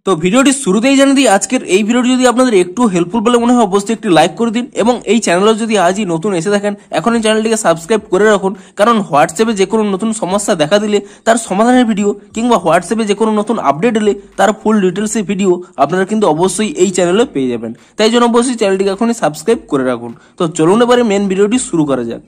তো ভিডিওটি শুরুতেই জানিয়ে দিই, আজকের এই ভিডিওটি যদি আপনাদের একটু হেল্পফুল বলে মনে হয় অবশ্যই একটি লাইক করে দিন এবং এই চ্যানেলে যদি আজই নতুন এসে থাকেন এখন এই চ্যানেলটিকে সাবস্ক্রাইব করে রাখুন, কারণ হোয়াটসঅ্যাপে যে কোনো নতুন সমস্যা দেখা দিলে তার সমাধানের ভিডিও কিংবা হোয়াটসঅ্যাপে যে কোনো নতুন আপডেট এলে তার ফুল ডিটেলসের ভিডিও আপনারা কিন্তু অবশ্যই এই চ্যানেলে পেয়ে যাবেন। তাই জন্য অবশ্যই চ্যানেলটিকে এখনই সাবস্ক্রাইব করে রাখুন। তো চলুন এবারে মেন ভিডিওটি শুরু করা যাক।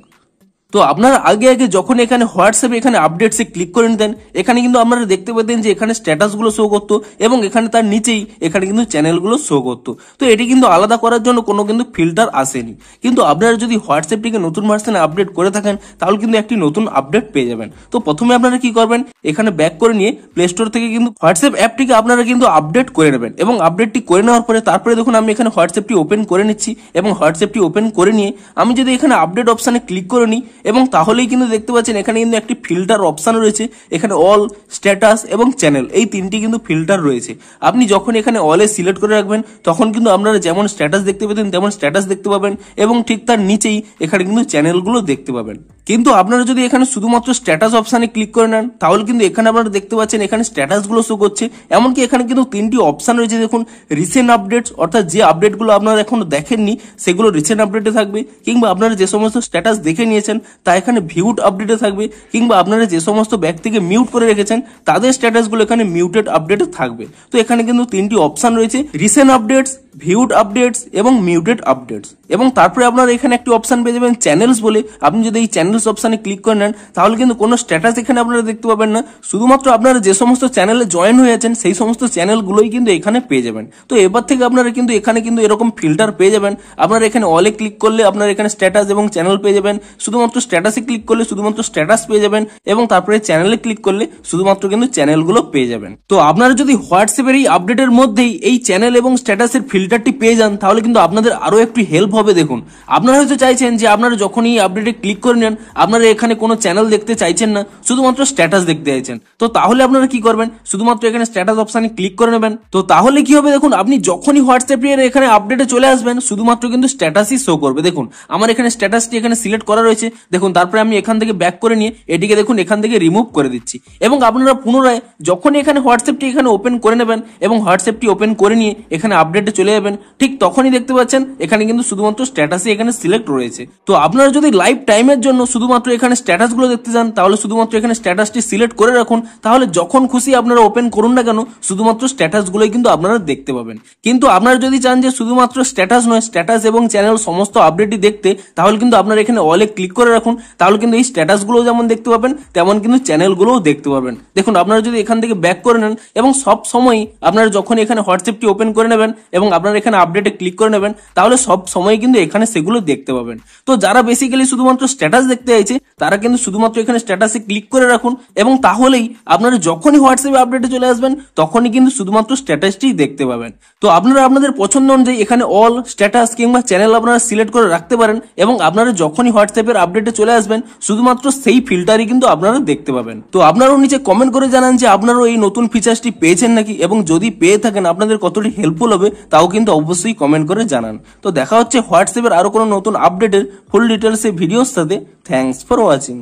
তো আপনারা আগে যখন এখানে হোয়াটসঅ্যাপে এখানে আপডেটসে ক্লিক করে নিতেন, এখানে কিন্তু আপনারা দেখতে পেতেন যে এখানে স্ট্যাটাসগুলো শো করতো এবং এখানে তার নিচেই এখানে কিন্তু চ্যানেলগুলো শো করতো। তো এটি কিন্তু আলাদা করার জন্য কোনো কিন্তু ফিল্টার আসেনি, কিন্তু আপনারা যদি হোয়াটসঅ্যাপটিকে নতুন ভার্সনে আপডেট করে থাকেন তাহলে কিন্তু একটি নতুন আপডেট পেয়ে যাবেন। তো প্রথমে আপনারা কি করবেন, এখানে ব্যাক করে নিয়ে প্লে স্টোর থেকে কিন্তু হোয়াটসঅ্যাপ অ্যাপটিকে আপনারা কিন্তু আপডেট করে নেবেন এবং আপডেটটি করে নেওয়ার পরে তারপরে দেখুন আমি এখানে হোয়াটসঅ্যাপটি ওপেন করে নিচ্ছি এবং হোয়াটসঅ্যাপটি ওপেন করে নিয়ে আমি যদি এখানে আপডেট অপশানে ক্লিক করে নিই এবং তাহলেই কিন্তু দেখতে পাচ্ছেন এখানে কিন্তু একটি ফিল্টার অপশন রয়েছে, এখানে অল, স্ট্যাটাস এবং চ্যানেল এই তিনটি কিন্তু ফিল্টার রয়েছে। আপনি যখন এখানে অলে সিলেক্ট করে রাখবেন তখন কিন্তু আপনারা যেমন স্ট্যাটাস দেখতে পেতেন তেমন স্ট্যাটাস দেখতে পাবেন এবং ঠিক তার নিচেই এখানে কিন্তু চ্যানেলগুলো দেখতে পাবেন। কিন্তু আপনারা যদি এখানে শুধুমাত্র স্ট্যাটাস অপশানে ক্লিক করে নেন তাহলে কিন্তু এখানে আপনারা দেখতে পাচ্ছেন এখানে স্ট্যাটাসগুলো শো করছে, এমনকি এখানে কিন্তু তিনটি অপশান রয়েছে। দেখুন রিসেন্ট আপডেটস, অর্থাৎ যে আপডেটগুলো আপনারা এখনো দেখেননি সেগুলো রিসেন্ট আপডেটে থাকবে, কিংবা আপনারা যে সমস্ত স্ট্যাটাস দেখে নিয়েছেন তা এখানে ভিউড আপডেটে থাকবে, কিংবা আপনারা যে সমস্ত ব্যক্তিকে মিউট করে রেখেছেন তাদের স্ট্যাটাসগুলো এখানে মিউটেড আপডেটে থাকবে। তো এখানে কিন্তু তিনটি অপশান রয়েছে, রিসেন্ট আপডেটস, ভিউড আপডেটস এবং মিউটেড আপডেটস। এবং তারপরে আপনারা এখানে একটি অপশান পেয়ে যাবেন চ্যানেলস বলে। আপনি যদি এই চ্যানেলস অপশানে ক্লিক করে নেন তাহলে কিন্তু কোনো স্ট্যাটাস এখানে আপনারা দেখতে পাবেন না, শুধুমাত্র আপনারা যে সমস্ত চ্যানেলে জয়েন হয়ে আছেন সেই সমস্ত চ্যানেলগুলোই কিন্তু এখানে পেয়ে যাবেন। তো এবার থেকে আপনারা কিন্তু এখানে কিন্তু এরকম ফিল্টার পেয়ে যাবেন। আপনারা এখানে অলে ক্লিক করলে আপনারা এখানে স্ট্যাটাস এবং চ্যানেল পেয়ে যাবেন, শুধুমাত্র স্ট্যাটাসে ক্লিক করলে শুধুমাত্র স্ট্যাটাস পেয়ে যাবেন এবং তারপরে চ্যানেলে ক্লিক করলে শুধুমাত্র কিন্তু চ্যানেলগুলো পেয়ে যাবেন। তো আপনারা যদি হোয়াটসঅ্যাপের এই আপডেটের মধ্যেই এই চ্যানেল এবং স্ট্যাটাসের ফিল্টারটি পেয়ে যান তাহলে কিন্তু আপনাদের আরো একটু হেল্প হবে। দেখুন আপনারা হয়তো চাইছেন যে আপনারা যখনই আপডেটে ক্লিক করে নেন আপনারা এখানে কোনো চ্যানেল দেখতে চাইছেন না, শুধুমাত্র স্ট্যাটাস দেখতে চাইছেন। তো তাহলে আপনারা কি করবেন, শুধুমাত্র এখানে স্ট্যাটাস অপশানে ক্লিক করে নেবেন। তো তাহলে কি হবে, দেখুন আপনি যখনই হোয়াটসঅ্যাপের এখানে আপডেটে চলে আসবেন শুধুমাত্র কিন্তু স্ট্যাটাসই শো করবে। দেখুন আমার এখানে স্ট্যাটাসটি এখানে সিলেক্ট করা রয়েছে, দেখুন তারপরে আমি এখান থেকে ব্যাক করে নিয়ে এটিকে দেখুন এখান থেকে রিমুভ করে দিচ্ছি এবং আপনারা পুনরায় যখনই এখানে হোয়াটসঅ্যাপটি এখানে ওপেন করে নেবেন এবং হোয়াটসঅ্যাপটি ওপেন করে নিয়ে এখানে আপডেটে চলে যাবেন, ঠিক তখনই দেখতে পাচ্ছেন এখানে কিন্তু শুধুমাত্র স্ট্যাটাসই এখানে সিলেক্ট রয়েছে। তো আপনারা যদি লাইভ টাইমের জন্য শুধুমাত্র এখানে স্ট্যাটাসগুলো দেখতে চান তাহলে শুধুমাত্র এখানে স্ট্যাটাসটি সিলেক্ট করে রাখুন, তাহলে যখন খুশি আপনারা ওপেন করুন না কেন শুধুমাত্র স্ট্যাটাসগুলোই কিন্তু আপনারা দেখতে পাবেন। কিন্তু আপনারা যদি চান যে শুধুমাত্র স্ট্যাটাস নয়, স্ট্যাটাস এবং চ্যানেল সমস্ত আপডেটই দেখতে, তাহলে কিন্তু আপনারা এখানে অলে ক্লিক করে রাখুন, তাহলে কিন্তু এই স্ট্যাটাসগুলো যেমন দেখতে পাবেন তেমন কিন্তু চ্যানেলগুলোও দেখতে পাবেন। দেখুন আপনারা যদি এখান থেকে ব্যাক করে নেন এবং সব সময় আপনারা যখন এখানে হোয়াটসঅ্যাপটি ওপেন করে নেবেন এবং আপনারা এখানে আপডেটে ক্লিক করে নেবেন তাহলে সব সময় কিন্তু এখানে সেগুলো দেখতে পাবেন। তো যারা বেসিক্যালি শুধুমাত্র স্ট্যাটাস দেখতে চাইছে তারা কিন্তু শুধুমাত্র এখানে স্ট্যাটাসে ক্লিক করে রাখুন এবং তাহলেই আপনারা যখনই হোয়াটসঅ্যাপে আপডেটে চলে আসবেন তখনই কিন্তু শুধুমাত্র স্ট্যাটাসটি দেখতে পাবেন। তো আপনারা আপনাদের পছন্দ অনুযায়ী এখানে অল, স্ট্যাটাস কিংবা চ্যানেল আপনারা সিলেক্ট করে রাখতে পারেন এবং আপনারা যখনই হোয়াটসঅ্যাপের আপডেটে চলে আসবেন শুধুমাত্র সেই ফিল্টারই কিন্তু আপনারা দেখতে পাবেন। তো আপনারাও নিচে কমেন্ট করে জানান যে আপনারাও এই নতুন ফিচার্সটি পেয়েছেন নাকি, এবং যদি পেয়ে থাকেন আপনাদের কতটি হেল্পফুল হবে তাও কিন্তু অবশ্যই কমেন্ট করে জানান। তো দেখা হচ্ছে হোয়াটসঅ্যাপের আরো কোনো নতুন আপডেটের ফুল ডিটেলস ভিডিওর সাথে। Thanks for watching.